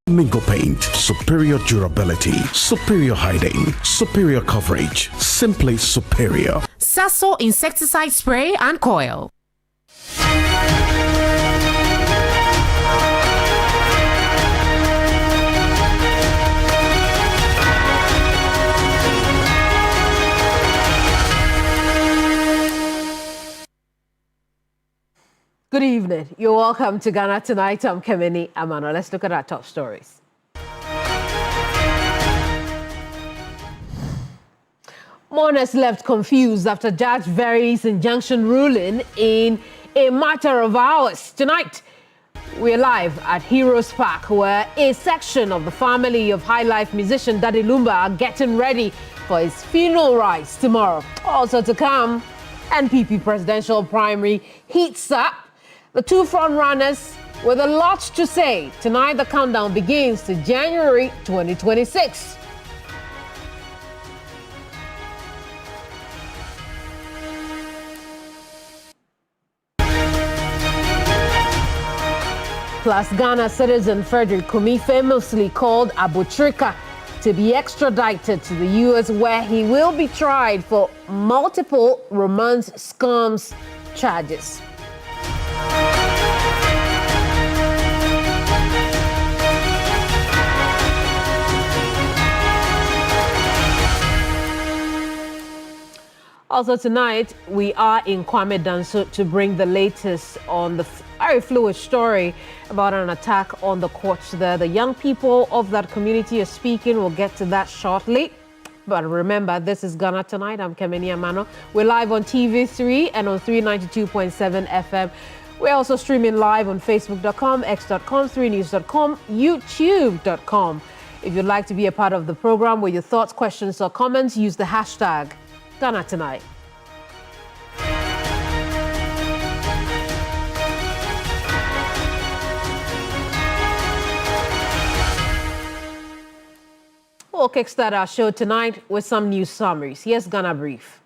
Mingo Paint, superior durability, superior hiding, superior coverage, simply superior. Sasso insecticide spray and coil. Good evening. You're welcome to Ghana Tonight. I'm Kemeni Amano. Let's look at our top stories. Mourners left confused after Judge Very's injunction ruling in a matter of hours. Tonight, we're live at Heroes Park, where a section of the family of High Life musician Daddy Lumba are getting ready for his funeral rites tomorrow. Also to come, NPP presidential primary heats up. The two front-runners with a lot to say. Tonight, the countdown begins to January 2026. Plus, Ghana citizen Frederick Kumi famously called Abutrika to be extradited to the U.S., where he will be tried for multiple romance scams charges. Also tonight, we are in Kwame Danso to bring the latest on the very fluid story about an attack on the courts there. The young people of that community are speaking. We'll get to that shortly. But remember, this is Ghana Tonight. I'm Kemeni Amano. We're live on TV3 and on 392.7 FM. We're also streaming live on Facebook.com, X.com, 3news.com, YouTube.com. If you'd like to be a part of the program with your thoughts, questions, or comments, use the hashtag Ghana Tonight. We'll kickstart our show tonight with some news summaries. Here's Ghana Brief.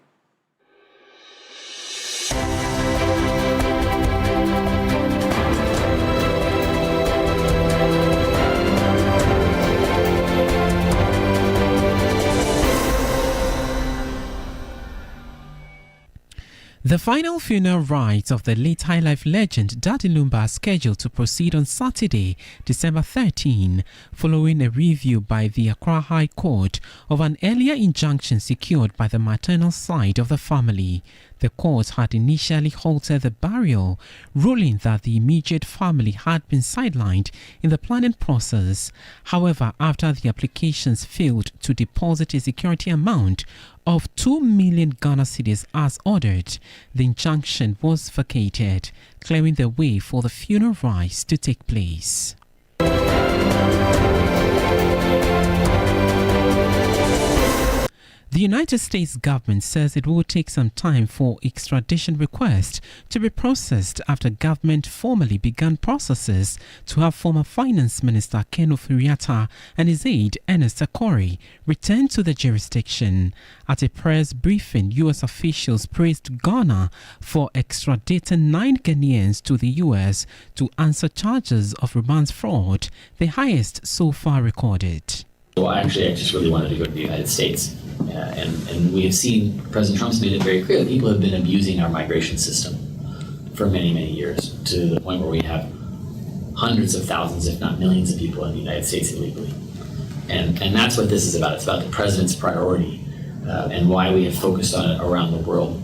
The final funeral rites of the late High Life legend Daddy Lumba are scheduled to proceed on Saturday, December 13, following a review by the Accra High Court of an earlier injunction secured by the maternal side of the family. The court had initially halted the burial, ruling that the immediate family had been sidelined in the planning process. However, after the applications failed to deposit a security amount of 2 million Ghana cedis as ordered, the injunction was vacated, clearing the way for the funeral rites to take place. The United States government says it will take some time for extradition requests to be processed after government formally began processes to have former Finance Minister Ken Ofori-Atta and his aide Ernest Akori return to the jurisdiction. At a press briefing, U.S. officials praised Ghana for extraditing 9 Ghanaians to the U.S. to answer charges of romance fraud, the highest so far recorded. Well, actually, I just really wanted to go to the United States. And we have seen President Trump's made it very clear that people have been abusing our migration system for many, many years, to the point where we have hundreds of thousands, if not millions of people in the United States illegally. And that's what this is about. It's about the president's priority and why we have focused on it around the world.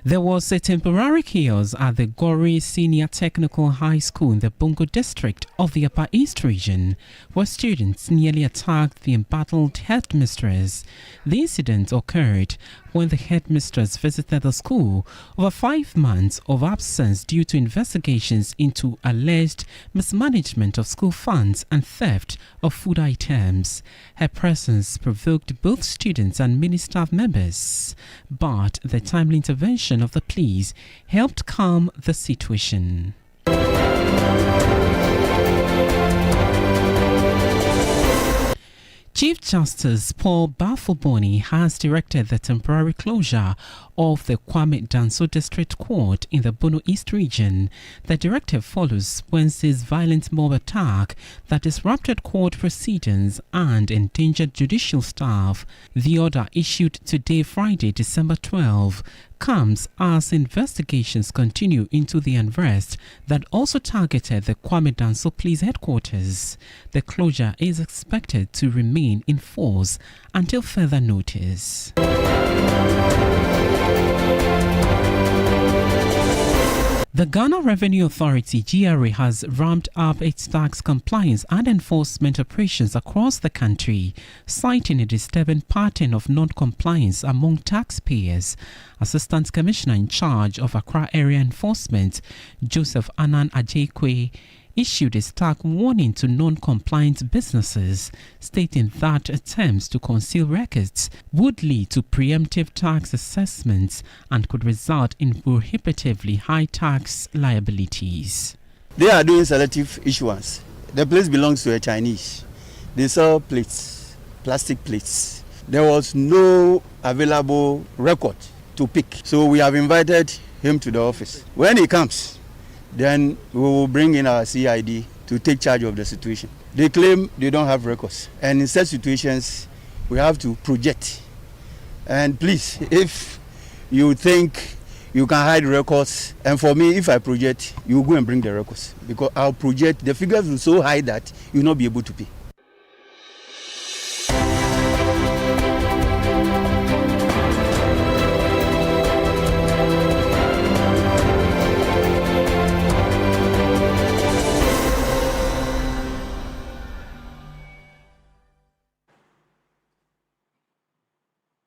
There was a temporary chaos at the Gori Senior Technical High School in the Bongo district of the Upper East region, where students nearly attacked the embattled headmistress. The incident occurred when the headmistress visited the school over 5 months of absence due to investigations into alleged mismanagement of school funds and theft of food items. Her presence provoked both students and many staff members, but the timely intervention of the police helped calm the situation. Chief Justice Paul Bafoboni has directed the temporary closure of the Kwame Danso District Court in the Bono East region. The directive follows Wednesday's violent mob attack that disrupted court proceedings and endangered judicial staff. The order, issued today, Friday, December 12, comes as investigations continue into the unrest that also targeted the Kwame Danso Police Headquarters. The closure is expected to remain in force until further notice. The Ghana Revenue Authority (GRA) has ramped up its tax compliance and enforcement operations across the country, citing a disturbing pattern of non-compliance among taxpayers. Assistant Commissioner in charge of Accra Area Enforcement, Joseph Anan Ajekwe, issued a stark warning to non-compliant businesses, stating that attempts to conceal records would lead to preemptive tax assessments and could result in prohibitively high tax liabilities. They are doing selective issuance. The place belongs to a Chinese. They sell plates, plastic plates. There was no available record to pick. So we have invited him to the office. When he comes, then we will bring in our CID to take charge of the situation. They claim they don't have records. And in such situations, we have to project. And please, if you think you can hide records, and for me, if I project, you go and bring the records. Because I'll project, the figures will so high that you'll not be able to pay.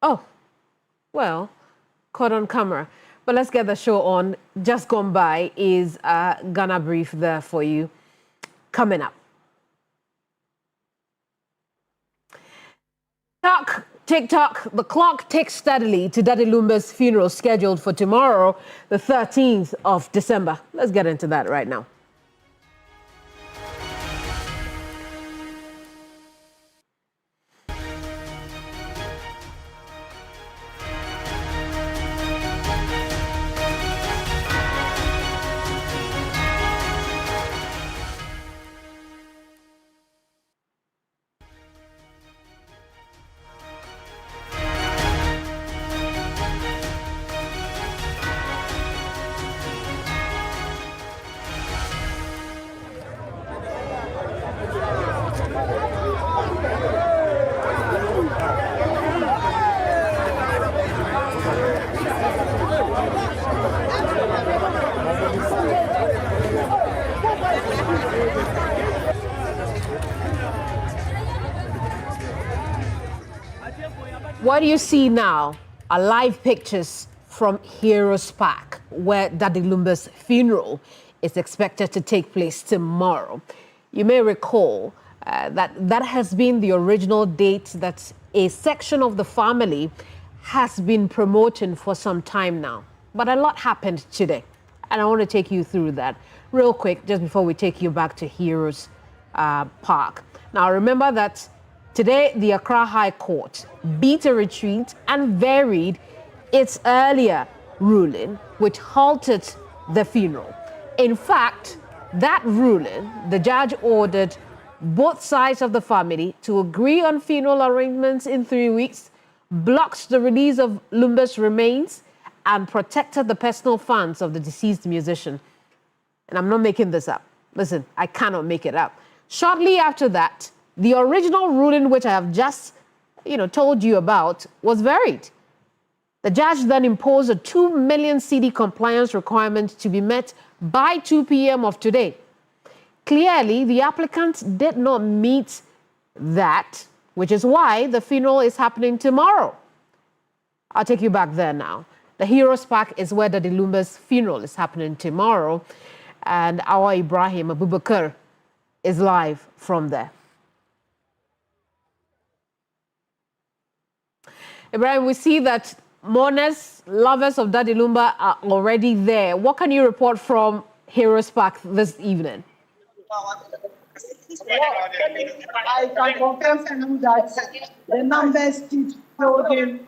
Oh, well, caught on camera. But let's get the show on. Just gone by is Ghana Brief there for you. Coming up. TikTok, the clock ticks steadily to Daddy Lumba's funeral scheduled for tomorrow, the 13th of December. Let's get into that right now. What do you see now are live pictures from Heroes Park, where Daddy Lumba's funeral is expected to take place tomorrow. You may recall that has been the original date that a section of the family has been promoting for some time now. But a lot happened today, and I want to take you through that real quick just before we take you back to Heroes Park. Now, remember that today, the Accra High Court beat a retreat and varied its earlier ruling, which halted the funeral. In fact, that ruling, the judge ordered both sides of the family to agree on funeral arrangements in 3 weeks, blocked the release of Lumba's remains, and protected the personal funds of the deceased musician. And I'm not making this up. Listen, I cannot make it up. Shortly after that, the original ruling, which I have just, told you about, was varied. The judge then imposed a 2 million cedi compliance requirement to be met by 2 p.m. of today. Clearly, the applicant did not meet that, which is why the funeral is happening tomorrow. I'll take you back there now. The Heroes Park is where Daddy Lumba's funeral is happening tomorrow, and our Ibrahim Abubakar is live from there. Ibrahim, we see that mourners, lovers of Daddy Lumba are already there. What can you report from Heroes Park this evening? I can confirm to you that the numbers keep building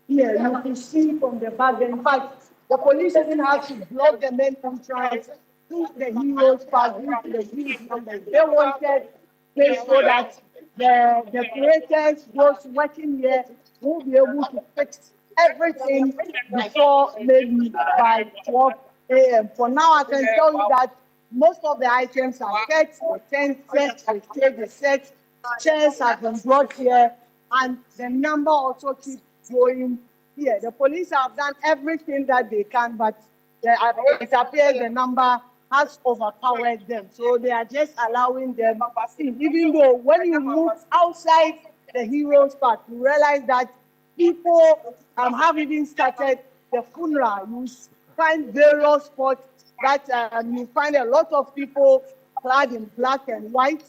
here. You can see from the back. In fact, the police even have to block the main entrance to the Heroes Park due to the huge numbers. They wanted this so that the creators, those working here, will be able to fix everything before maybe by 12 a.m. For now, I can tell you that most of the items are set, the tent set, the stage is set, chairs have been brought here, and the number also keeps going here. The police have done everything that they can, but it appears the number has overpowered them. So they are just allowing them, even though when you move outside the Heroes Park, you realize that people have even started the funeral. You find various spots that you find a lot of people clad in black and white,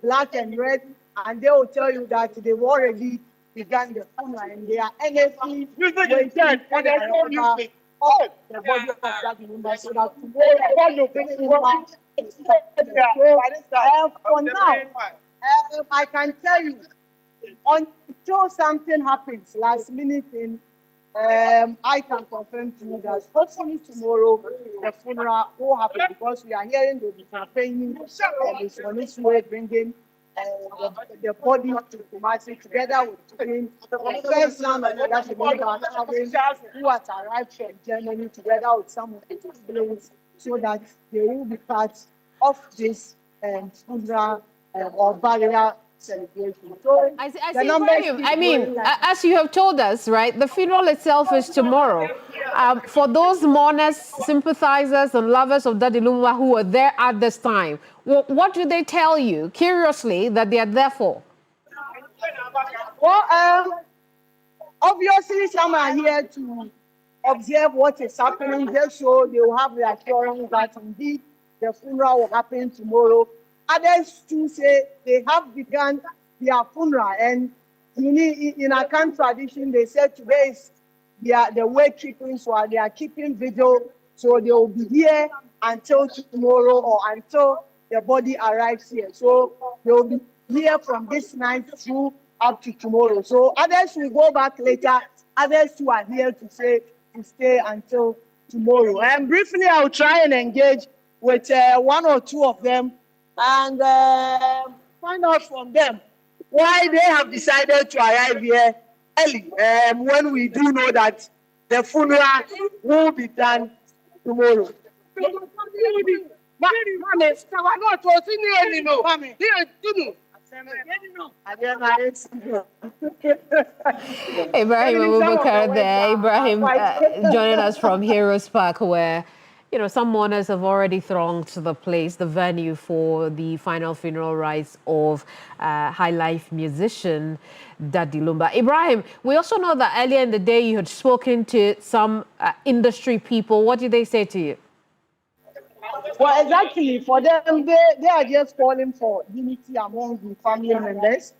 black and red, and they will tell you that they've already begun the funeral and they are earnestly waiting for the body of that woman so that tomorrow for now, I can tell you, until something happens last minute in I can confirm to you that hopefully tomorrow the funeral will happen because we are hearing the campaigning is on its way bringing the body to Kumasi together with the first son of that who has arrived from Germany together with some of the siblings so that they will be part of this funeral or burial celebration. So I see, Ibrahim, I mean, as you have told us, right, the funeral itself is tomorrow. For those mourners, sympathizers, and lovers of Daddy Lumumba who were there at this time, what do they tell you, curiously, that they are there for? Well, obviously, some are here to observe what is happening, just so they will have the assurance that indeed the funeral will happen tomorrow. Others too say they have begun their funeral, and in Akan tradition, they said today is the way keeping, so they are keeping vigil, so they will be here until tomorrow or until the body arrives here. So they will be here from this night through up to tomorrow. So others will go back later. Others who are here to stay until tomorrow. And briefly, I'll try and engage with one or two of them and find out from them why they have decided to arrive here early when we do know that the funeral will be done tomorrow. Ibrahim Abubakar there. Ibrahim joining us from Heroes Park, where some mourners have already thronged to the place, the venue for the final funeral rites of high life musician Daddy Lumumba. Ibrahim, we also know that earlier in the day you had spoken to some industry people. What did they say to you? Well, exactly. For them, they are just calling for unity among the family members.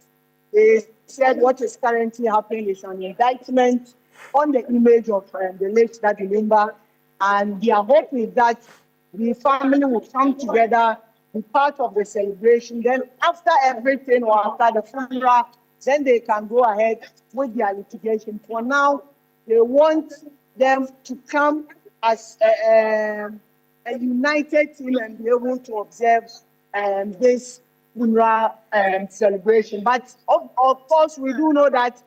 They said what is currently happening is an indictment on the image of the late Daddy Lumumba. And their hope is that the family will come together, be part of the celebration. Then after everything or after the funeral, then they can go ahead with their litigation. For now, they want them to come as a united team and be able to observe this funeral celebration. But of course, we do know that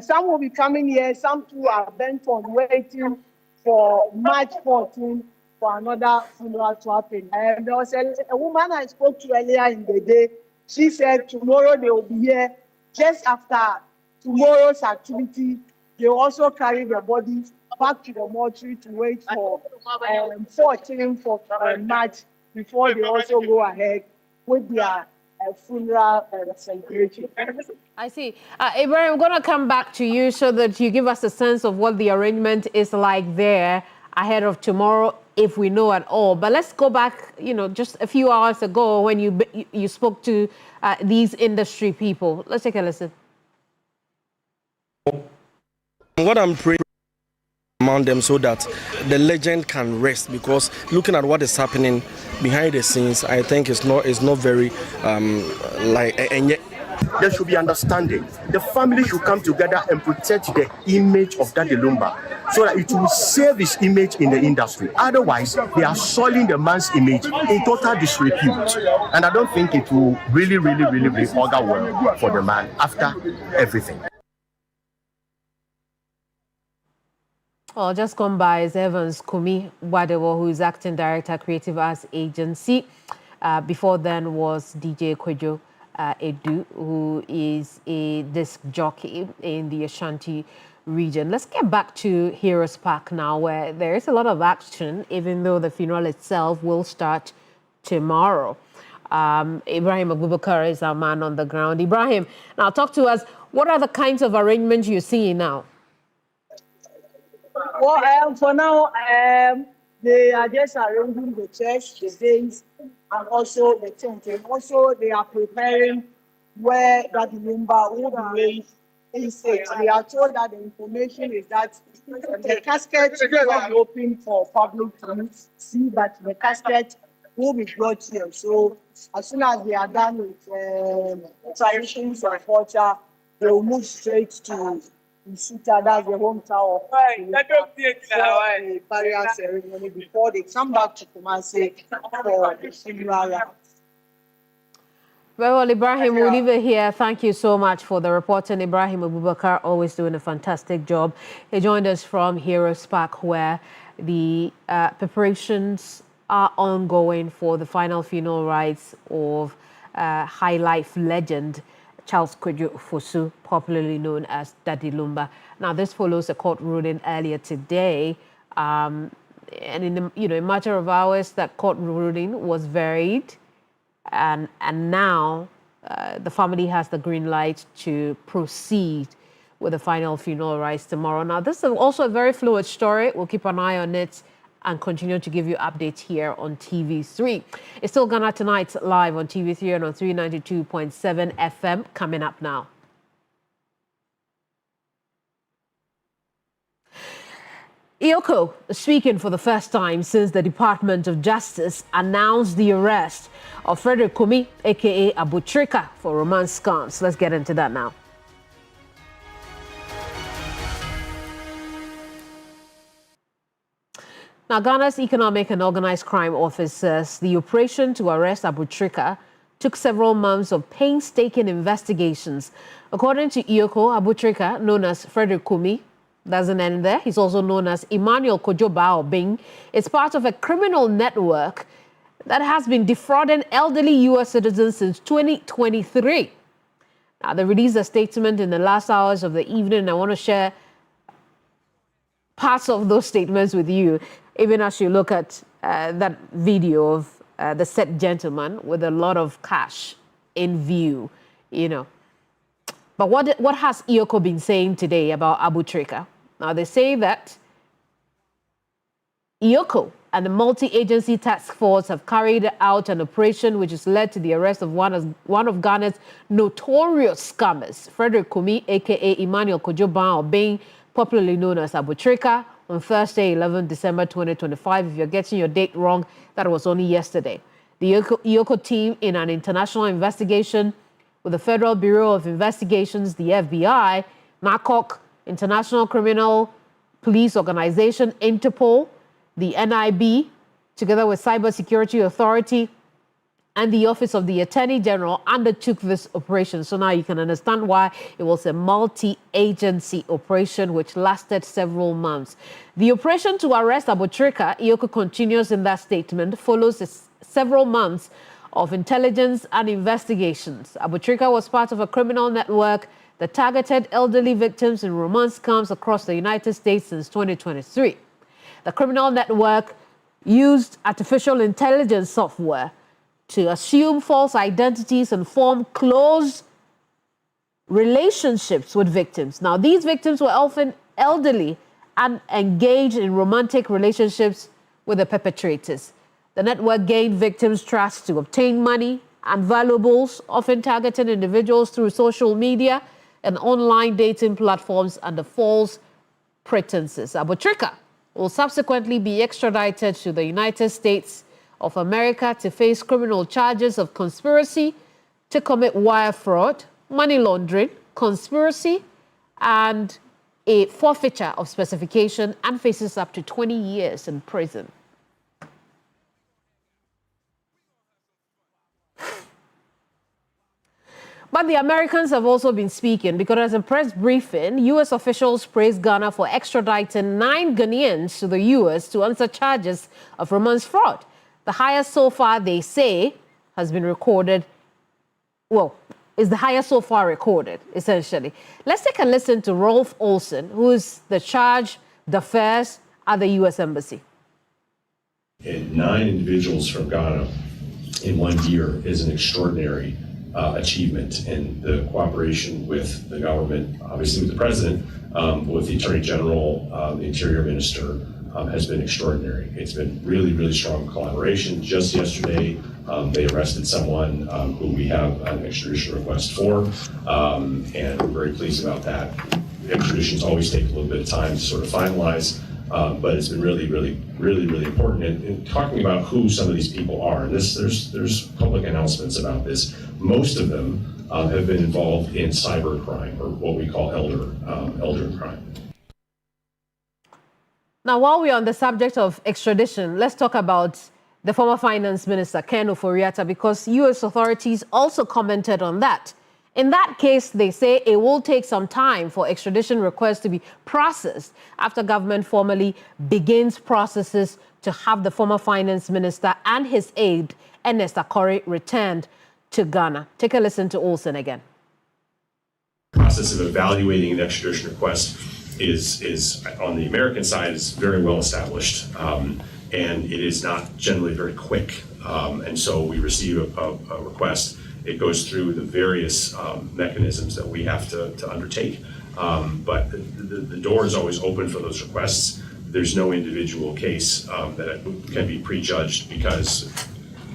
some will be coming here, some too are bent on waiting for March 14 for another funeral to happen. And there was a woman I spoke to earlier in the day. She said tomorrow they will be here. Just after tomorrow's activity, they will also carry the body back to the mortuary to wait for 14 for March before they also go ahead with their funeral celebration. I see. Ibrahim, I'm going to come back to you so that you give us a sense of what the arrangement is like there ahead of tomorrow, if we know at all. But let's go back, just a few hours ago when you spoke to these industry people. Let's take a listen. What I'm praying among them so that the legend can rest, because looking at what is happening behind the scenes, I think it's not very there should be understanding. The family should come together and protect the image of Daddy Lumba so that it will save his image in the industry. Otherwise, they are soiling the man's image in total disrepute. And I don't think it will really augur well for the man after everything. Well, just come by is Evans Kumi Wadewo, who is acting director, Creative Arts Agency. Before then was DJ Kwejo Edu, who is a disc jockey in the Ashanti region. Let's get back to Heroes Park now, where there is a lot of action, even though the funeral itself will start tomorrow. Ibrahim Abubakar is our man on the ground. Ibrahim, now talk to us. What are the kinds of arrangements you're seeing now? Well, for now, they are just arranging the church, the days, and also the tent. And also, they are preparing where Daddy Lumba will be raised in state. We are told that the information is that the casket will be open for public to see, but the casket will be brought here. So, as soon as they are done with traditions and culture, they will move straight to Nsita, that's the hometown of the burial ceremony before they come back to Kumasi for the funeral. Well, Ibrahim, we'll leave it here. Thank you so much for the reporting. Ibrahim Abubakar, always doing a fantastic job. He joined us from Heroes Park, where the preparations are ongoing for the final funeral rites of high life legend Charles Kwejo Fosu, popularly known as Daddy Lumba. Now, this follows a court ruling earlier today, and in a matter of hours, that court ruling was varied, and now the family has the green light to proceed with the final funeral rites tomorrow. Now, this is also a very fluid story. We'll keep an eye on it and continue to give you updates here on TV3. It's still Ghana Tonight live on TV3 and on 392.7 FM coming up now. EOCO speaking for the first time since the Department of Justice announced the arrest of Frederick Kumi, aka Abutrika, for romance scams. Let's get into that now. Now, Ghana's Economic and Organized Crime Office says the operation to arrest Abutrika took several months of painstaking investigations. According to EOCO, Abutrika, known as Frederick Kumi, doesn't end there. He's also known as Emmanuel Kojo Baobing. It's part of a criminal network that has been defrauding elderly U.S. citizens since 2023. Now, they released a statement in the last hours of the evening. I want to share parts of those statements with you, even as you look at that video of the said gentleman with a lot of cash in view, But what has EOCO been saying today about Abutrika? Now, they say that EOCO and the multi-agency task force have carried out an operation which has led to the arrest of one of Ghana's notorious scammers, Frederick Kumi, a.k.a. Emmanuel Kojo Baobing, popularly known as Abutrika, on Thursday, 11 December 2025. If you're getting your date wrong, that was only yesterday. The EOCO team, in an international investigation with the Federal Bureau of Investigations, the FBI, NACOC, International Criminal Police Organization, Interpol, the NIB, together with Cybersecurity Authority and the Office of the Attorney General, undertook this operation. So now you can understand why it was a multi-agency operation which lasted several months. The operation to arrest Abutrika, EOCO continues in that statement, follows several months of intelligence and investigations. Abutrika was part of a criminal network that targeted elderly victims in romance scams across the United States since 2023. The criminal network used artificial intelligence software to assume false identities and form close relationships with victims. Now, these victims were often elderly and engaged in romantic relationships with the perpetrators. The network gained victims' trust to obtain money and valuables, often targeting individuals through social media and online dating platforms under false pretenses. Abutrika will subsequently be extradited to the United States of America to face criminal charges of conspiracy to commit wire fraud, money laundering, conspiracy, and a forfeiture of specification, and faces up to 20 years in prison. But the Americans have also been speaking, because as a press briefing, U.S. officials praised Ghana for extraditing 9 Ghanaians to the U.S. to answer charges of romance fraud. The highest so far, they say, has been recorded, well, is the highest so far recorded, essentially. Let's take a listen to Rolf Olsen, who is the charge d'affaires at the U.S. Embassy. 9 individuals from Ghana in 1 year is an extraordinary achievement, and the cooperation with the government, obviously with the president, with the Attorney General, the Interior Minister, has been extraordinary. It's been really, really strong collaboration. Just yesterday, they arrested someone who we have an extradition request for, and we're very pleased about that. Extraditions always take a little bit of time to sort of finalize, but it's been really, really, really, really important. And talking about who some of these people are, and there's public announcements about this. Most of them have been involved in cyber crime, or what we call elder crime. Now, while we're on the subject of extradition, let's talk about the former Finance Minister, Ken Ofori-Atta, because U.S. authorities also commented on that. In that case, they say it will take some time for extradition requests to be processed after government formally begins processes to have the former Finance Minister and his aide, Ernest Akori, returned to Ghana. Take a listen to Olsen again. The process of evaluating an extradition request is on the American side is very well established, and it is not generally very quick. And so we receive a request. It goes through the various mechanisms that we have to undertake. But the door is always open for those requests. There's no individual case that can be prejudged, because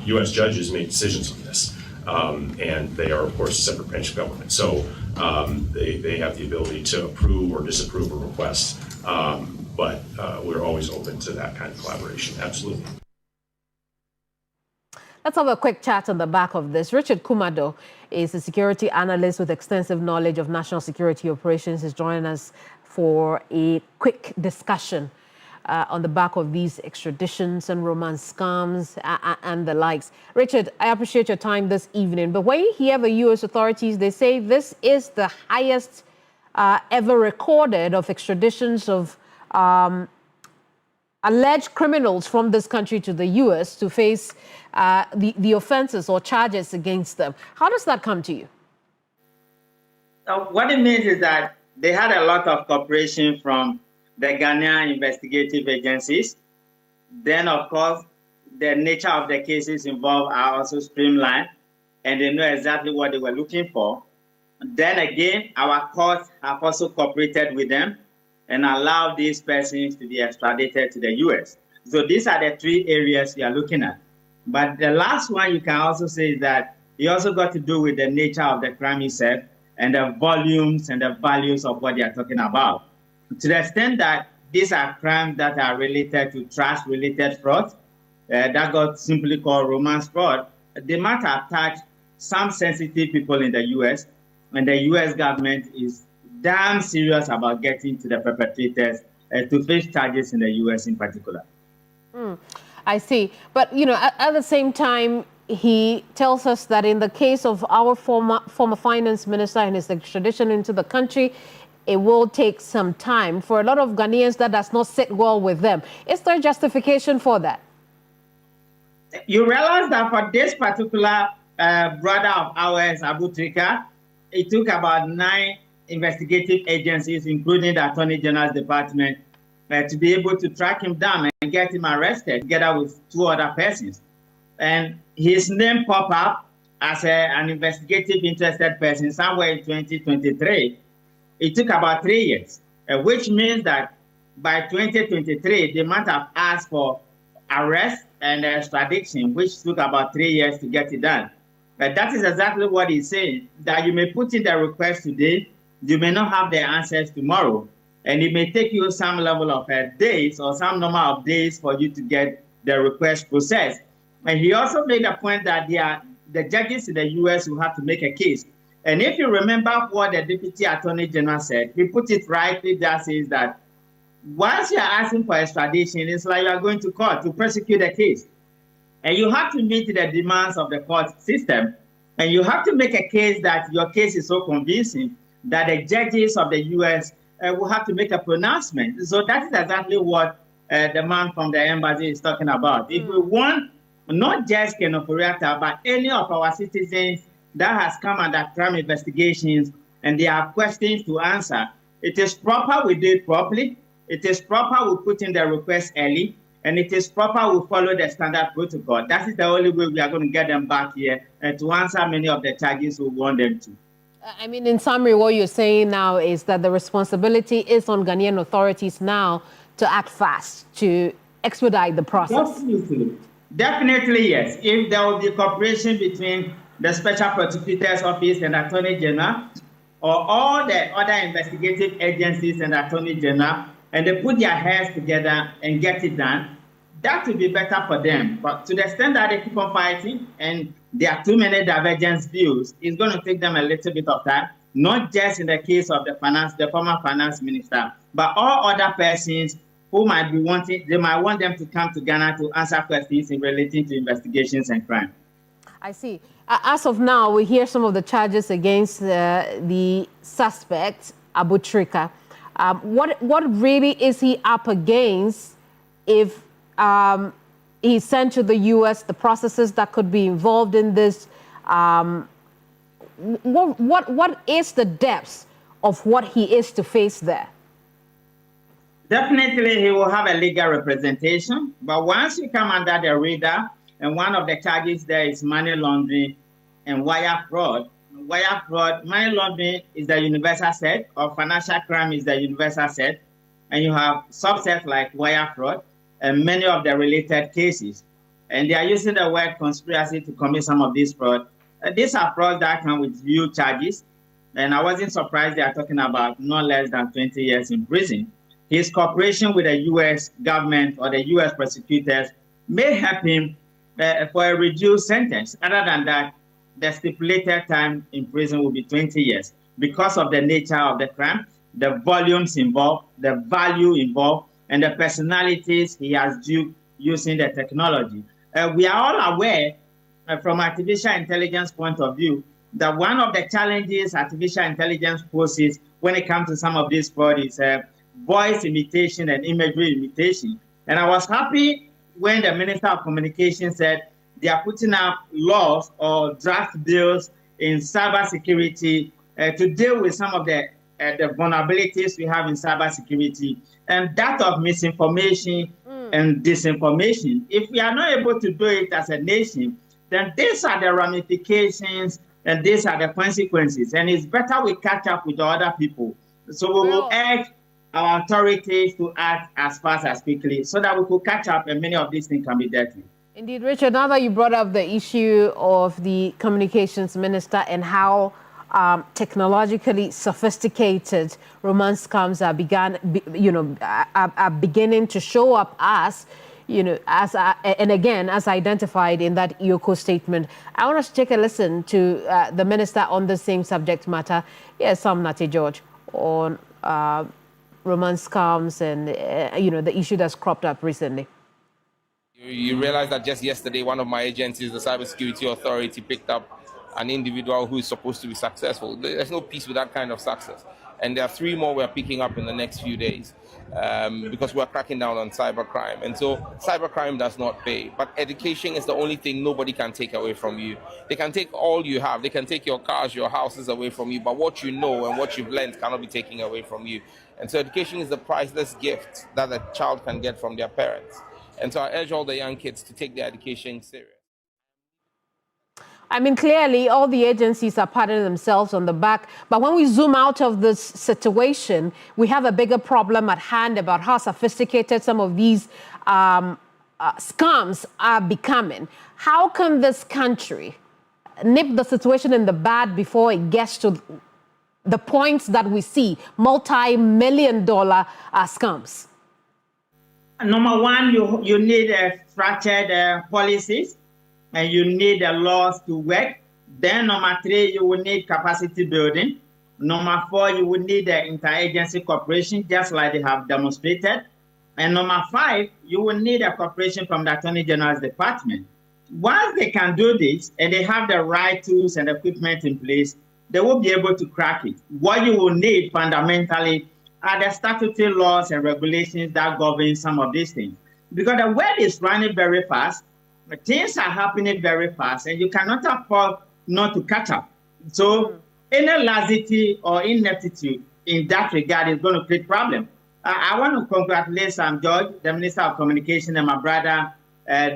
U.S. judges make decisions on this. And they are, of course, a separate branch of government. So they have the ability to approve or disapprove a request. But we're always open to that kind of collaboration, absolutely. Let's have a quick chat on the back of this. Richard Kumado is a security analyst with extensive knowledge of national security operations. He's joining us for a quick discussion on the back of these extraditions and romance scams and the likes. Richard, I appreciate your time this evening. But when you hear the U.S. authorities, they say this is the highest ever recorded of extraditions of alleged criminals from this country to the U.S. to face the offenses or charges against them. How does that come to you? What it means is that they had a lot of cooperation from the Ghanaian investigative agencies. Then, of course, the nature of the cases involved are also streamlined, and they know exactly what they were looking for. Then again, our courts have also cooperated with them and allowed these persons to be extradited to the U.S. So these are the 3 areas we are looking at. But the last one you can also say is that it also got to do with the nature of the crime itself and the volumes and the values of what they are talking about. To the extent that these are crimes that are related to trust-related fraud, that got simply called romance fraud, they might have touched some sensitive people in the U.S., and the U.S. government is damn serious about getting to the perpetrators to face charges in the U.S. in particular. I see. But, you know, at the same time, he tells us that in the case of our former finance minister and his extradition into the country, it will take some time. For a lot of Ghanaians, that does not sit well with them. Is there justification for that? You realize that for this particular brother of ours, Abutrika, it took about 9 investigative agencies, including the Attorney General's Department, to be able to track him down and get him arrested together with 2 other persons. And his name popped up as an investigative interested person somewhere in 2023. It took about 3 years, which means that by 2023, they might have asked for arrest and extradition, which took about 3 years to get it done. But that is exactly what he's saying, that you may put in the request today, you may not have the answers tomorrow. And it may take you some level of days or some number of days for you to get the request processed. And he also made a point that the judges in the U.S. will have to make a case. And if you remember what the Deputy Attorney General said, he put it rightly, that says that once you are asking for extradition, it's like you are going to court to prosecute the case. And you have to meet the demands of the court system. And you have to make a case that your case is so convincing that the judges of the U.S. Will have to make a pronouncement. So that is exactly what the man from the embassy is talking about. If we want not just Ken Ofori-Atta, but any of our citizens that has come under crime investigations and there are questions to answer, it is proper we do it properly. It is proper we put in the request early. And it is proper we follow the standard protocol. That is the only way we are going to get them back here and to answer many of the charges we want them to. I mean, in summary, what you're saying now is that the responsibility is on Ghanaian authorities now to act fast, to expedite the process. Definitely, yes. If there will be cooperation between the Special Prosecutor's Office and Attorney General, or all the other investigative agencies and Attorney General, and they put their heads together and get it done, that would be better for them. But to the extent that they keep on fighting and there are too many divergent views, it's going to take them a little bit of time, not just in the case of the former finance minister, but all other persons who might be they might want them to come to Ghana to answer questions in relating to investigations and crime. I see. As of now, we hear some of the charges against the suspect, Abu Trika. What really is he up against if he's sent to the U.S., the processes that could be involved in this? What is the depth of what he is to face there? Definitely, he will have a legal representation. But once you come under the radar, and one of the charges there is money laundering and wire fraud. Wire fraud, money laundering is the universal set, or financial crime is the universal set. And you have subsets like wire fraud and many of the related cases. And they are using the word conspiracy to commit some of these fraud. These are frauds that come with few charges. And I wasn't surprised they are talking about no less than 20 years in prison. His cooperation with the U.S. government or the U.S. prosecutors may help him for a reduced sentence. Other than that, the stipulated time in prison will be 20 years because of the nature of the crime, the volumes involved, the value involved, and the personalities he has duped using the technology. We are all aware from artificial intelligence point of view that one of the challenges artificial intelligence poses when it comes to some of these fraud is voice imitation and imagery imitation. And I was happy when the Minister of Communication said they are putting up laws or draft bills in cybersecurity to deal with some of the vulnerabilities we have in cybersecurity and that of misinformation and disinformation. If we are not able to do it as a nation, then these are the ramifications and these are the consequences. And it's better we catch up with the other people. So we will urge our authorities to act as fast as quickly so that we could catch up and many of these things can be dealt with. Indeed, Richard, now that you brought up the issue of the communications minister and how technologically sophisticated romance scams are beginning to show up as, and again, as identified in that EOCO statement. I want us to take a listen to the minister on the same subject matter. Yes, Sam Nate George, on romance scams and, the issue that's cropped up recently. You realize that just yesterday, one of my agencies, the Cybersecurity Authority, picked up an individual who is supposed to be successful. There's no peace with that kind of success. And there are 3 more we're picking up in the next few days because we're cracking down on cybercrime. And so cybercrime does not pay. But education is the only thing nobody can take away from you. They can take all you have. They can take your cars, your houses away from you. But what you know and what you've learned cannot be taken away from you. And so education is the priceless gift that a child can get from their parents. And so I urge all the young kids to take their education serious. I mean, clearly, all the agencies are patting themselves on the back. But when we zoom out of this situation, we have a bigger problem at hand about how sophisticated some of these scams are becoming. How can this country nip the situation in the bud before it gets to the points that we see, multi-million-dollar scams? Number one, you need structured policies, and you need the laws to work. Then number three, you will need capacity building. Number four, you will need the interagency cooperation, just like they have demonstrated. And number five, you will need a cooperation from the Attorney General's Department. Once they can do this, and they have the right tools and equipment in place, they will be able to crack it. What you will need fundamentally are the statutory laws and regulations that govern some of these things. Because the world is running very fast, things are happening very fast, and you cannot afford not to catch up. So any laxity or ineptitude in that regard is going to create problems. I want to congratulate Sam George, the Minister of Communication, and my brother,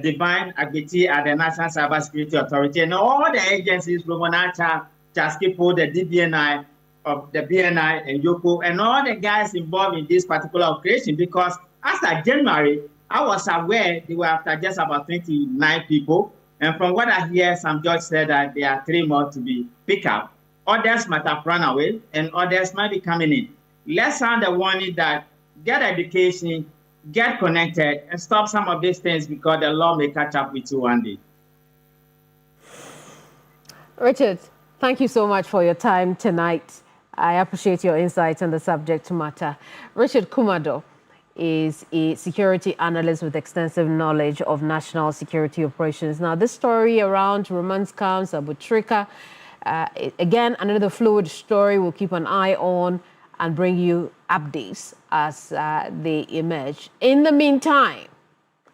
Divine Agbeti at the National Cybersecurity Authority, and all the agencies, Romonacha, Chaskipo, the DBNI, of the BNI and Yoko, and all the guys involved in this particular operation, because after January, I was aware they were after just about 29 people. And from what I hear, Sam George said that there are 3 more to be picked up. Others might have run away, and others might be coming in. Let's sound the warning that get education, get connected, and stop some of these things, because the law may catch up with you one day. Richard, thank you so much for your time tonight. I appreciate your insights on the subject matter. Richard Kumado is a security analyst with extensive knowledge of national security operations. Now, this story around Romance Camps, Abu Trika, again, another fluid story we'll keep an eye on and bring you updates as they emerge. In the meantime,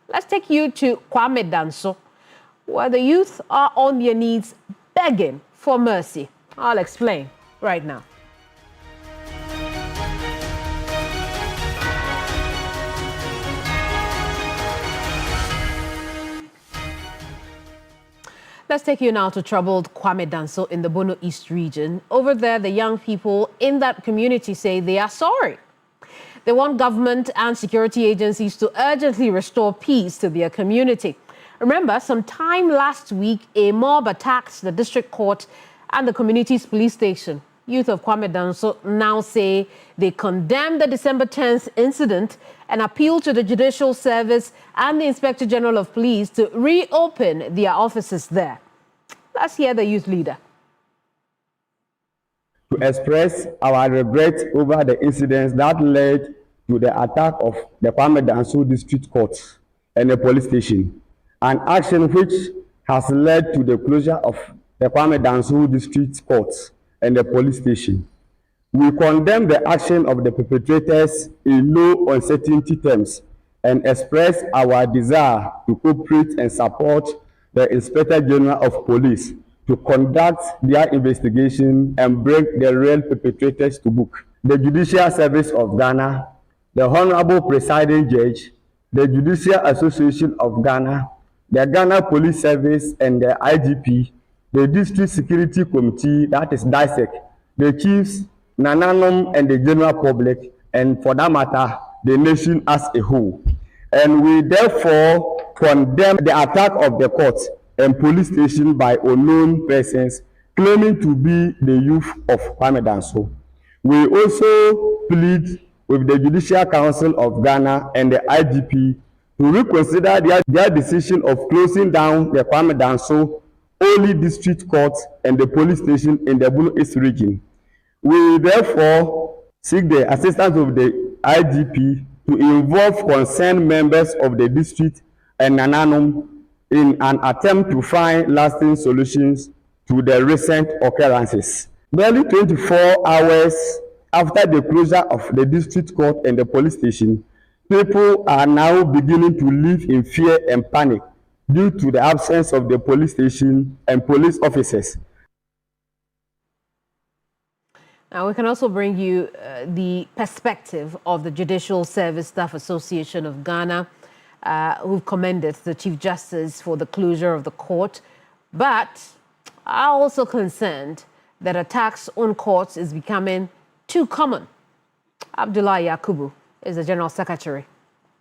let's take you to Kwame Danso, where the youth are on their knees begging for mercy. I'll explain right now. Let's take you now to troubled Kwame Danso in the Bono East region. Over there, the young people in that community say they are sorry. They want government and security agencies to urgently restore peace to their community. Remember, sometime last week, a mob attacked the district court and the community's police station. Youth of Kwame Danso now say they condemn the December 10th incident and appeal to the Judicial Service and the Inspector General of Police to reopen their offices there. Let's hear the youth leader. To express our regret over the incidents that led to the attack of the Kwame Danso District Court and the police station, an action which has led to the closure of the Kwame Danso District Court and the police station. We condemn the action of the perpetrators in no uncertainty terms and express our desire to cooperate and support the Inspector General of Police to conduct their investigation and bring the real perpetrators to book. The Judicial Service of Ghana, the Honorable Presiding Judge, the Judicial Association of Ghana, the Ghana Police Service and the IGP, the District Security Committee, that is DISEC, the chiefs, Nananom, and the general public, and for that matter, the nation as a whole. And we therefore condemn the attack of the court and police station by unknown persons claiming to be the youth of Kwame Danso. We also plead with the Judicial Council of Ghana and the IGP to reconsider their decision of closing down the Kwame Danso only district court and the police station in the Bono East region. We therefore seek the assistance of the IGP to involve concerned members of the district and Nananom in an attempt to find lasting solutions to the recent occurrences. Barely 24 hours after the closure of the district court and the police station, people are now beginning to live in fear and panic due to the absence of the police station and police officers. Now, we can also bring you the perspective of the Judicial Service Staff Association of Ghana, who commended the Chief Justice for the closure of the court, but are also concerned that attacks on courts is becoming too common. Abdullah Yakubu is the General Secretary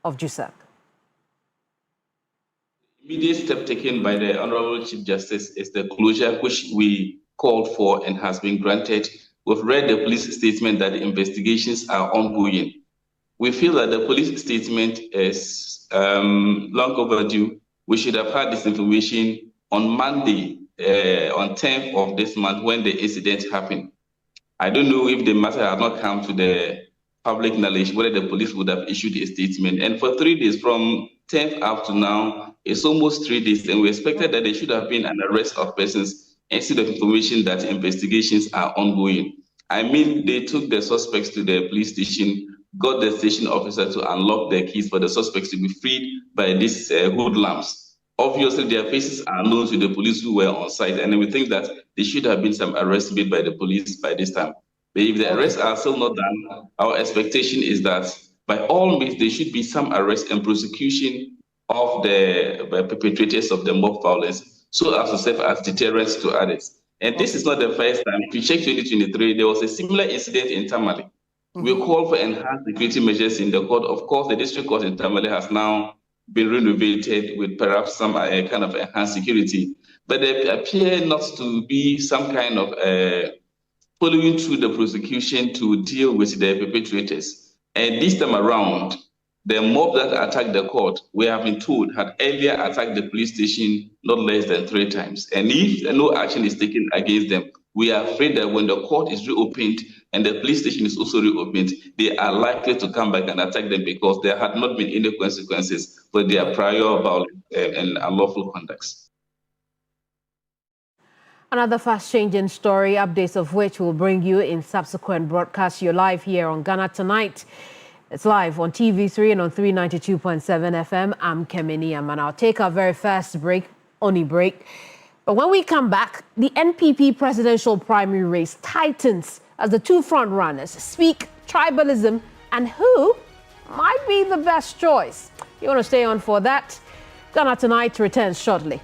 of JUSAG. Immediate step taken by the Honorable Chief Justice is the closure which we called for and has been granted we've read the police statement that the investigations are ongoing. We feel that the police statement is long overdue. We should have had this information on Monday, on 10th of this month when the incident happened. I don't know if the matter had not come to the public knowledge, whether the police would have issued a statement. And for 3 days, from 10th up to now, it's almost 3 days, and we expected that there should have been an arrest of persons instead of information that investigations are ongoing. I mean, they took the suspects to the police station, got the station officer to unlock their keys for the suspects to be freed by these hoodlums. Obviously, their faces are known to the police who were on site, and we think that there should have been some arrests made by the police by this time. But if the arrests are still not done, our expectation is that by all means, there should be some arrest and prosecution of the perpetrators of the mob violence so as to serve as deterrence to others. And this is not the first time. If you check 2023, there was a similar incident in Tamale. We called for enhanced security measures in the court. Of course, the district court in Tamale has now been renovated with perhaps some kind of enhanced security. But there appear not to be some kind of following through the prosecution to deal with the perpetrators. And this time around, the mob that attacked the court, we have been told, had earlier attacked the police station not less than 3 times. And if no action is taken against them, we are afraid that when the court is reopened and the police station is also reopened, they are likely to come back and attack them because there had not been any consequences for their prior violent and unlawful conducts. Another fast-changing story, updates of which will bring you in subsequent broadcasts. You're live here on Ghana Tonight. It's live on TV3 and on 392.7 FM. I'm Kemini and I'll take our very first break, only break. But when we come back, the NPP presidential primary race tightens as the two front runners speak tribalism and who might be the best choice. You want to stay on for that? Ghana Tonight returns shortly.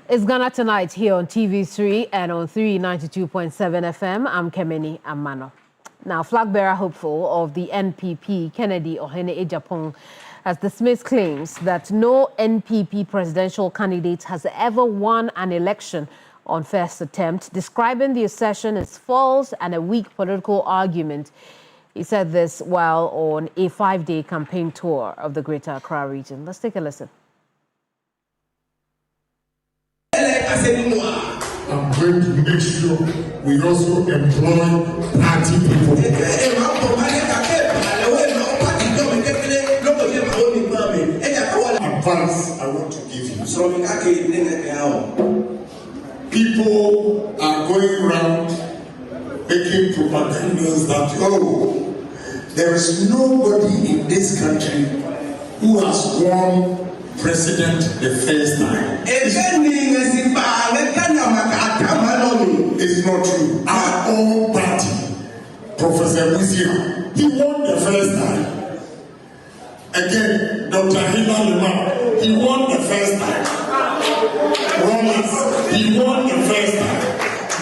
It's Ghana Tonight here on TV3 and on 392.7 FM. I'm Kemeni Amano. Now, flag bearer hopeful of the NPP, Kennedy Ohene Ejapong, has dismissed claims that no NPP presidential candidate has ever won an election on first attempt, describing the assertion as false and a weak political argument. He said this while on a 5-day campaign tour of the Greater Accra region. Let's take a listen. I'm going to make sure we also employ party people. Advice I want to give you. People are going around making propagandas that, oh, there is nobody in this country who has won president the first time. It's not true. Our own party, Professor Wizia, he won the first time. Again, Dr. Hila Lima, he won the first time. Rollins, he won the first time.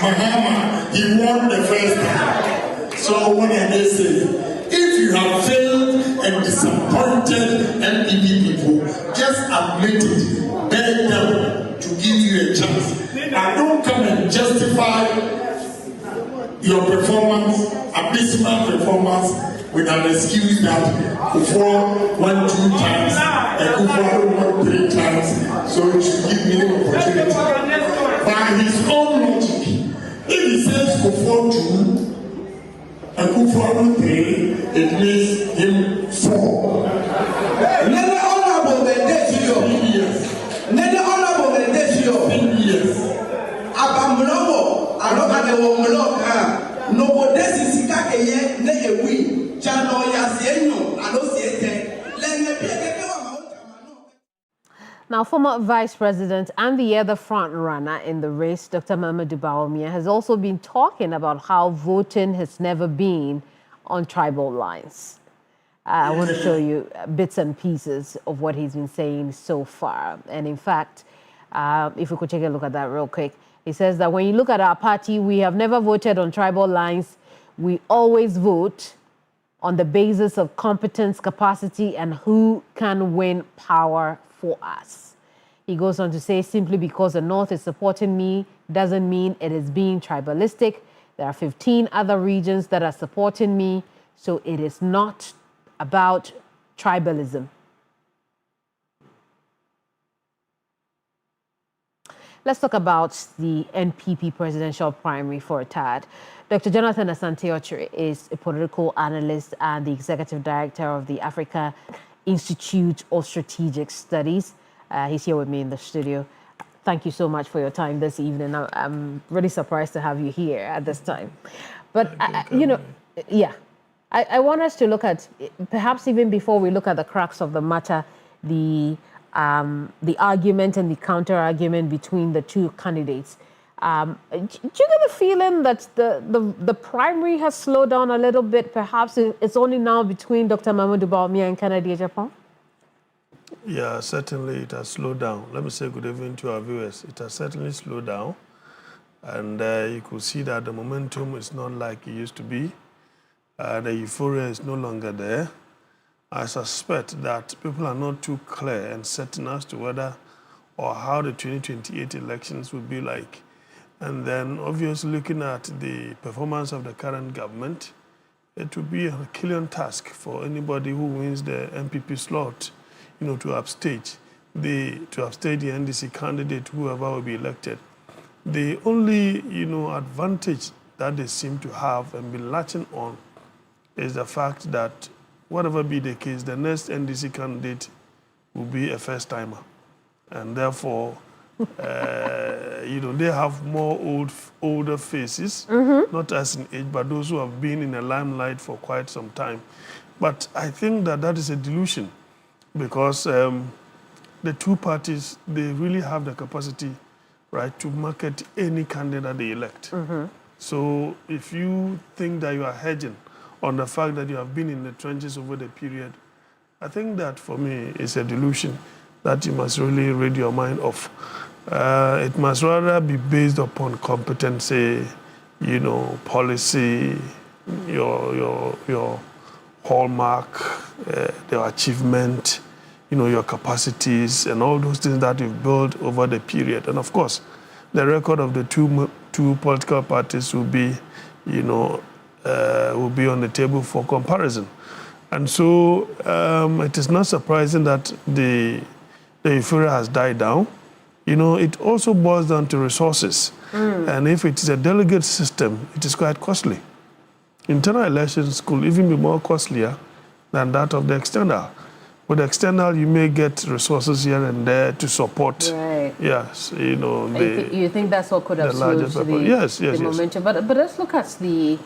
Mahama, he won the first time. So what are they saying? If you have failed and disappointed NPP people, just admit it, beg them to give you a chance. And don't come and justify your performance, abysmal performance, with an excuse that Kufuor won 2 times and Kufuor won 3 times, so you should give me an opportunity. By his own logic, if he says Kufuor 2 and Kufuor 3, it makes him 4. Nene honorable yes. Abamlowo, alokadewo mloka, no bodesi sika eye ne ewi, chano ya sienyo, alo siete, lenge pieke wa. Now, former Vice President and the other front-runner in the race, Dr. Mahamudu Bawumia, has also been talking about how voting has never been on tribal lines. I want to show you bits and pieces of what he's been saying so far. And in fact, if we could take a look at that real quick, he says that when you look at our party, we have never voted on tribal lines. We always vote on the basis of competence, capacity, and who can win power for us. He goes on to say, simply because the North is supporting me doesn't mean it is being tribalistic. There are 15 other regions that are supporting me, so it is not about tribalism. Let's talk about the NPP presidential primary for a tad. Dr. Jonathan Asante-Okyere is a political analyst and the executive director of the Africa Institute of Strategic Studies. He's here with me in the studio. Thank you so much for your time this evening. I'm really surprised to have you here at this time. But, I want us to look at, perhaps even before we look at the crux of the matter, the argument and the counter-argument between the two candidates. Do you get the feeling that the primary has slowed down a little bit? Perhaps it's only now between Dr. Mahamudu Bawumia and Kennedy Ejapong? Yeah, certainly it has slowed down. Let me say good evening to our viewers. It has certainly slowed down. And you could see that the momentum is not like it used to be. The euphoria is no longer there. I suspect that people are not too clear and certain as to whether or how the 2028 elections will be like. And then obviously looking at the performance of the current government, it will be a Herculean task for anybody who wins the NPP slot, to upstage the NDC candidate, whoever will be elected. The only, advantage that they seem to have and be latching on is the fact that whatever be the case, the next NDC candidate will be a first-timer. And therefore, they have more older faces, not as in age, but those who have been in the limelight for quite some time. But I think that is a delusion because the two parties, they really have the capacity, right, to market any candidate they elect. So if you think that you are hedging on the fact that you have been in the trenches over the period, I think that for me is a delusion that you must really rid your mind of. It must rather be based upon competency, policy, your hallmark, your achievement, your capacities, and all those things that you've built over the period. And of course, the record of the two political parties will be, will be on the table for comparison. And so it is not surprising that the euphoria has died down. It also boils down to resources. And if it is a delegate system, it is quite costly. Internal elections could even be more costlier than that of the external. With the external, you may get resources here and there to support. Right. Yes, you think that's what could have slowed the momentum? But let's look at the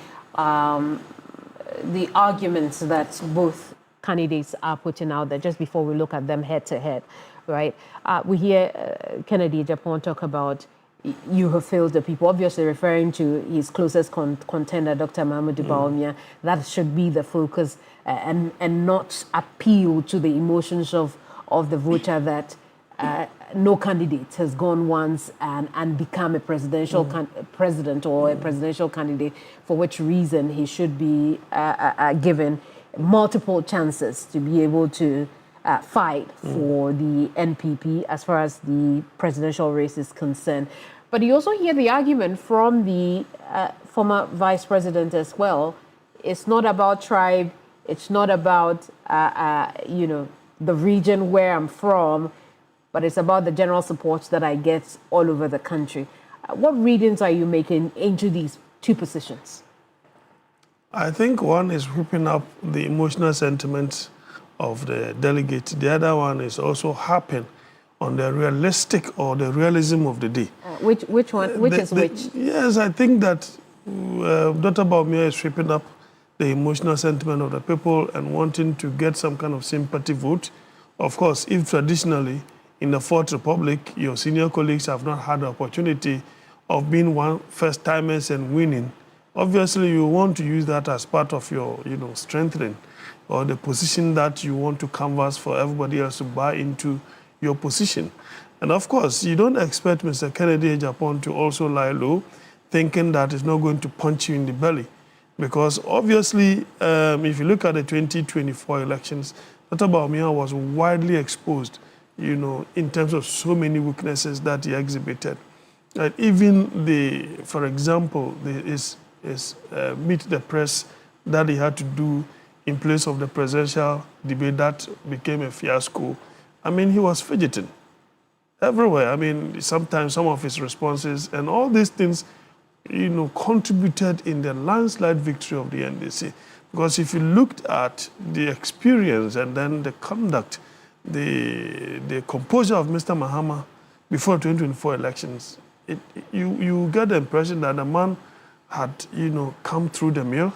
arguments that both candidates are putting out there just before we look at them head to head, right? We hear Kennedy Agyapong talk about you have failed the people, obviously referring to his closest contender, Dr. Mahamudu Bawumia. That should be the focus and not appeal to the emotions of the voter that no candidate has gone once and become a presidential president or a presidential candidate, for which reason he should be given multiple chances to be able to fight for the NPP as far as the presidential race is concerned. But you also hear the argument from the former vice president as well. It's not about tribe. It's not about, the region where I'm from, but it's about the general support that I get all over the country. What readings are you making into these two positions? I think one is whipping up the emotional sentiments of the delegate. The other one is also harping on the realistic or the realism of the day. Which one? Which is which? Yes, I think that Dr. Bawumia is whipping up the emotional sentiment of the people and wanting to get some kind of sympathy vote. Of course, if traditionally in the Fourth Republic, your senior colleagues have not had the opportunity of being first-timers and winning, obviously you want to use that as part of your, strengthening or the position that you want to canvass for everybody else to buy into your position. And of course, you don't expect Mr. Kennedy Agyapong to also lie low, thinking that it's not going to punch you in the belly. Because obviously, if you look at the 2024 elections, Dr. Bawumia was widely exposed, in terms of so many weaknesses that he exhibited. Even for example, his meet the press that he had to do in place of the presidential debate that became a fiasco. I mean, he was fidgeting everywhere. I mean, sometimes some of his responses and all these things, contributed in the landslide victory of the NDC. Because if you looked at the experience and then the conduct, the composure of Mr. Mahama before 2024 elections, you get the impression that the man had, come through the mill.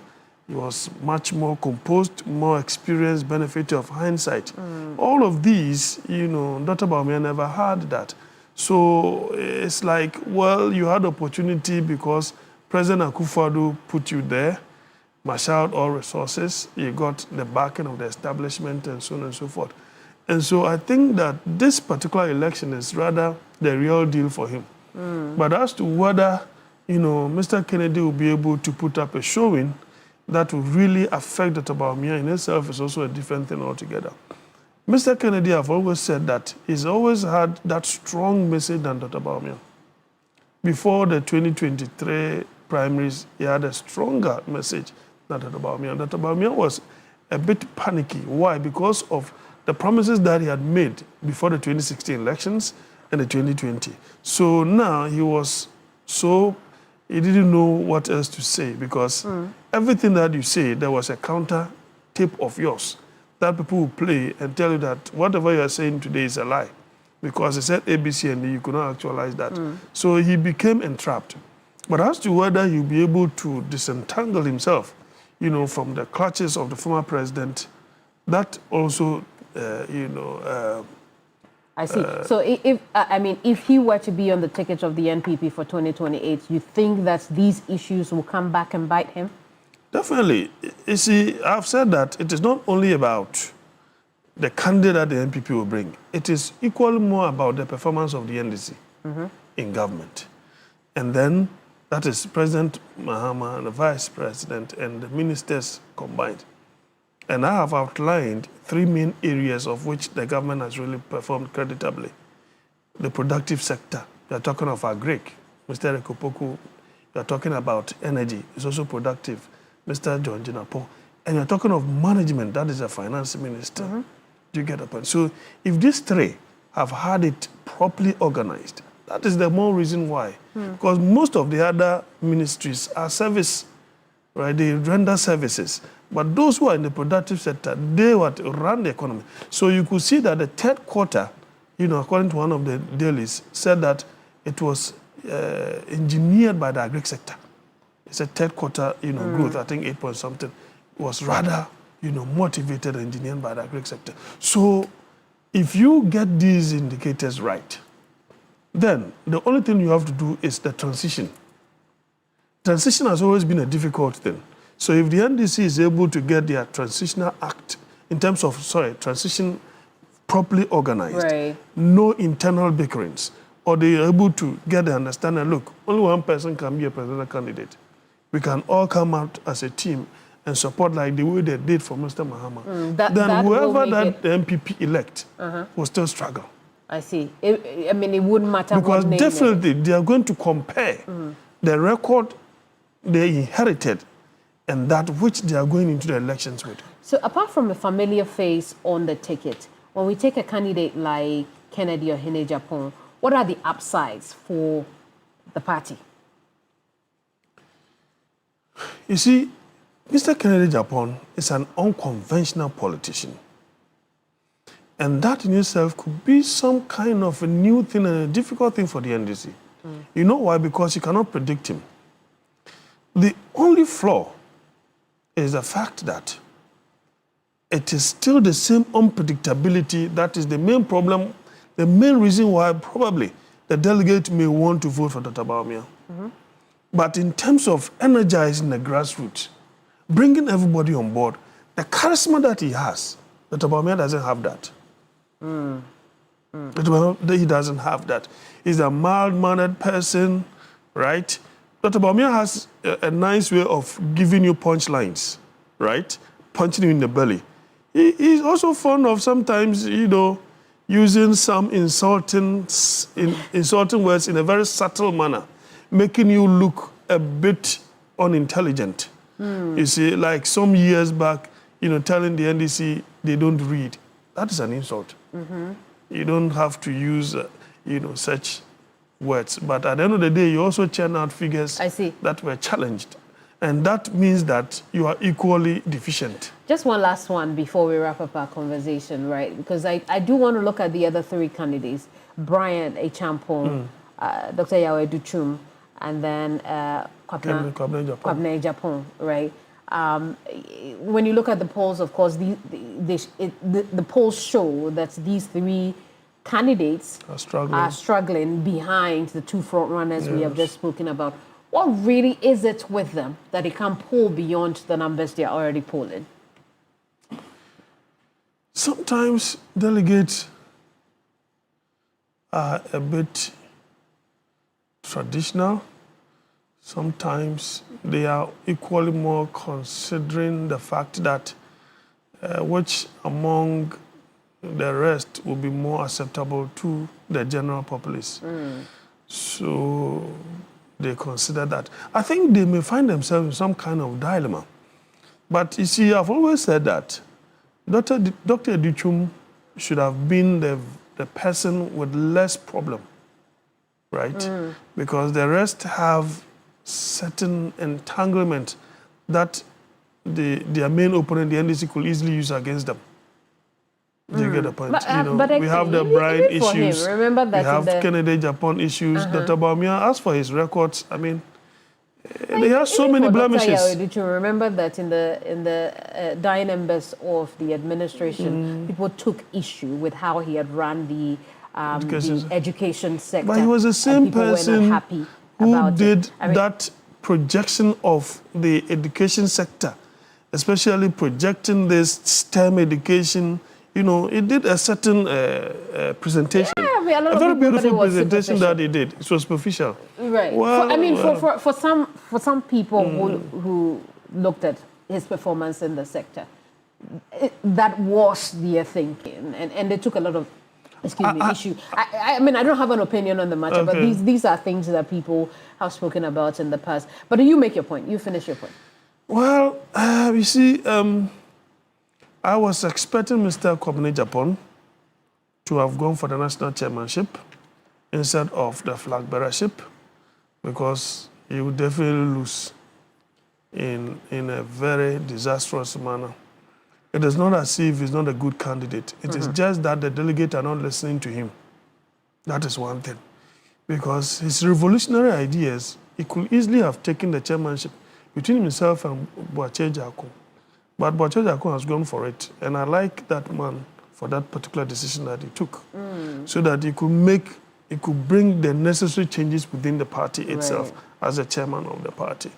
He was much more composed, more experienced, benefit of hindsight. All of these, Dr. Bawumia never had that. So it's like, well, you had opportunity because President Akufo-Addo put you there, marshaled all resources, you got the backing of the establishment and so on and so forth. And so I think that this particular election is rather the real deal for him. But as to whether, Mr. Kennedy will be able to put up a showing that will really affect Dr. Bawumia in itself is also a different thing altogether. Mr. Kennedy, I've always said that he's always had that strong message than Dr. Bawumia. Before the 2023 primaries, he had a stronger message than Dr. Bawumia. Dr. Bawumia was a bit panicky. Why? Because of the promises that he had made before the 2016 elections and the 2020. So now he didn't know what else to say because everything that you say, there was a counter tape of yours that people will play and tell you that whatever you are saying today is a lie because he said ABC and you could not actualize that. So he became entrapped. But as to whether he'll be able to disentangle himself, from the clutches of the former president, that also, I see. So if he were to be on the ticket of the NPP for 2028, you think that these issues will come back and bite him? Definitely. You see, I've said that it is not only about the candidate that the NPP will bring. It is equally more about the performance of the NDC. in government. And then that is President Mahama and the Vice President and the ministers combined. And I have outlined 3 main areas of which the government has really performed creditably. The productive sector, you are talking of agric, Mr. Ekopoku, you are talking about energy, it's also productive, Mr. John Jinapo. And you're talking of management, that is the finance minister. Do you get the point? So if these 3 have had it properly organized, that is the more reason why. Because most of the other ministries are service, right? They render services. But those who are in the productive sector, they run the economy. So you could see that the 3rd quarter, according to one of the dailies, said that it was engineered by the agri sector. It's a 3rd quarter, growth, I think 8 point something, was rather, motivated and engineered by the agri sector. So if you get these indicators right, then the only thing you have to do is the transition. Transition has always been a difficult thing. So if the NDC is able to get their transitional act in terms of, transition properly organized, no internal bickerings, or they are able to get the understanding, look, only one person can be a presidential candidate. We can all come out as a team and support like the way they did for Mr. Mahama. Then whoever that the MPP elect will still struggle. I see. It wouldn't matter because what name definitely they are going to compare the record they inherited and that which they are going into the elections with. So apart from a familiar face on the ticket, when we take a candidate like Kennedy Ohinejapon, what are the upsides for the party? You see, Mr. Kennedy Japon is an unconventional politician. And that in itself could be some kind of a new thing and a difficult thing for the NDC. You know why? Because you cannot predict him. The only flaw is the fact that it is still the same unpredictability that is the main problem, the main reason why probably the delegate may want to vote for Dr. Bawumia. But in terms of energizing the grassroots, bringing everybody on board, the charisma that he has, Dr. Bawumia doesn't have that. He doesn't have that. He's a mild-mannered person, right? Dr. Bawumia has a nice way of giving you punchlines, right? Punching you in the belly. He's also fond of sometimes, using some insulting words in a very subtle manner, making you look a bit unintelligent. You see, like some years back, telling the NDC they don't read. That is an insult. You don't have to use, such words. But at the end of the day, you also churn out figures that were challenged. And that means that you are equally deficient. Just one last one before we wrap up our conversation, right? Because I do want to look at the other 3 candidates, Brian Achampong, Dr. Yahweh Duchum, and then Kwabena Japon, right? When you look at the polls, of course, the polls show that these 3 candidates are struggling behind the 2 front runners we have just spoken about. What really is it with them that they can't pull beyond the numbers they are already polling? Sometimes delegates are a bit traditional. Sometimes they are equally more considering the fact that which among the rest will be more acceptable to the general populace. So they consider that. I think they may find themselves in some kind of dilemma. But you see, I've always said that Dr. Duchum should have been the person with less problem, right? Because the rest have certain entanglement that their main opponent, the NDC, could easily use against them. Do you get the point? But we have the Brian issues. Remember that we have Kennedy Japon issues. Dr. Bawumia, as for his records, they have so many blemishes. Did you remember that in the dying embers of the administration, people took issue with how he had run the education sector? But he was the same person who did that projection of the education sector, especially projecting this STEM education, you know, he did a certain presentation. Yeah, I mean, a very beautiful presentation that he did. It was superficial. Right. Well, for some people who looked at his performance in the sector, that was their thinking, and they took a lot of issue. I mean, I don't have an opinion on the matter, but these are things that people have spoken about in the past. But you make your point. You finish your point. Well, you see, I was expecting Mr. Kwabena Agyapong to have gone for the national chairmanship instead of the flag bearership, because he would definitely lose in a very disastrous manner. It is not as if he's not a good candidate. It is just that the delegates are not listening to him. That is one thing. Because his revolutionary ideas, he could easily have taken the chairmanship between himself and Boakye Jarko. But Boakye Jarko has gone for it. And I like that man for that particular decision that he took. So that he could bring the necessary changes within the party itself as the chairman of the party.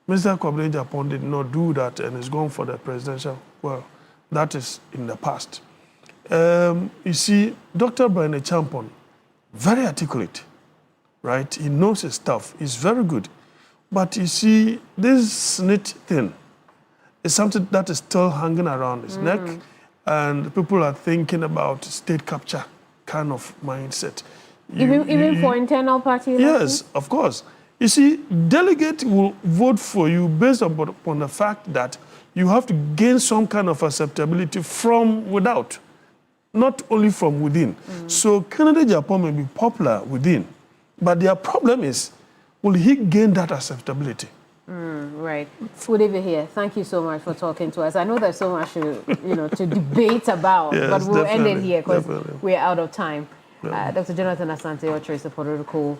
Mr. Kwabena Agyapong did not do that and is going for the presidential. Well, that is in the past. You see, Dr. Brian Acheampong, very articulate, right? He knows his stuff. He's very good. But you see, this snitch thing is something that is still hanging around his neck, and people are thinking about state capture kind of mindset. Even for internal party elections? Yes, of course. You see, delegate will vote for you based upon the fact that you have to gain some kind of acceptability from without, not only from within. So candidate Agyapong may be popular within, but their problem is, will he gain that acceptability? Right. Udebe here, thank you so much for talking to us. I know there's so much to debate about, but we'll end it here because we're out of time. Dr. Jonathan Asante-Ocho is a political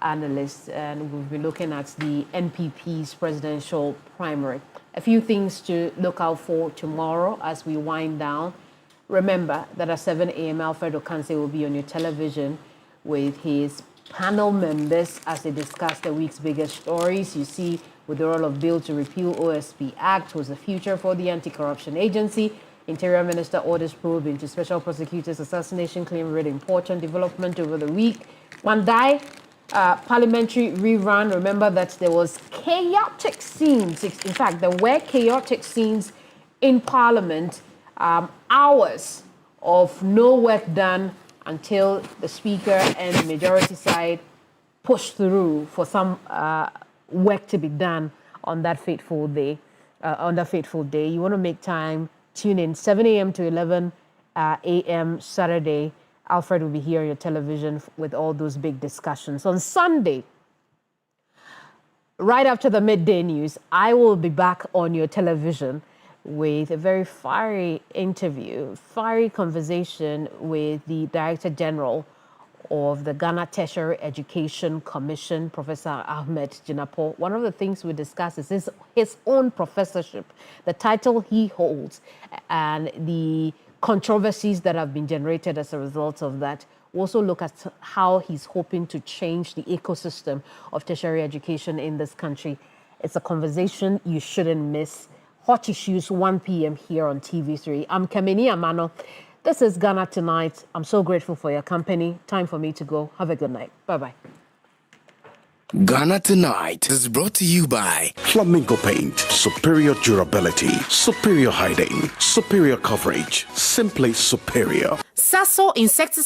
analyst, and we'll be looking at the NPP's presidential primary. A few things to look out for tomorrow as we wind down. Remember that at 7 a.m. Alfred Okanse will be on your television with his panel members as they discuss the week's biggest stories. You see, withdrawal of bill to repeal OSP Act was the future for the Anti-Corruption Agency. Interior Minister orders probe into Special Prosecutor's assassination claim. Really important development over the week. Mandai parliamentary rerun. Remember that there was chaotic scenes. In fact, there were chaotic scenes in Parliament. Hours of no work done until the Speaker and the majority side pushed through for some work to be done on that fateful day. You want to make time, tune in 7 a.m. to 11 a.m. Saturday. Alfred will be here on your television with all those big discussions. On Sunday, right after the midday news, I will be back on your television with a very fiery interview, fiery conversation with the Director General of the Ghana Tertiary Education Commission, Professor Ahmed Jinapor. One of the things we discuss is his own professorship, the title he holds, and the controversies that have been generated as a result of that. We'll also look at how he's hoping to change the ecosystem of tertiary education in this country. It's a conversation you shouldn't miss. Hot Issues, 1 p.m. here on TV3. I'm Kamini Amano. This is Ghana Tonight. I'm so grateful for your company. Time for me to go. Have a good night. Bye-bye. Ghana Tonight is brought to you by Flamingo Paint. Superior durability, superior hiding, superior coverage, simply superior. Sasso Insecticide.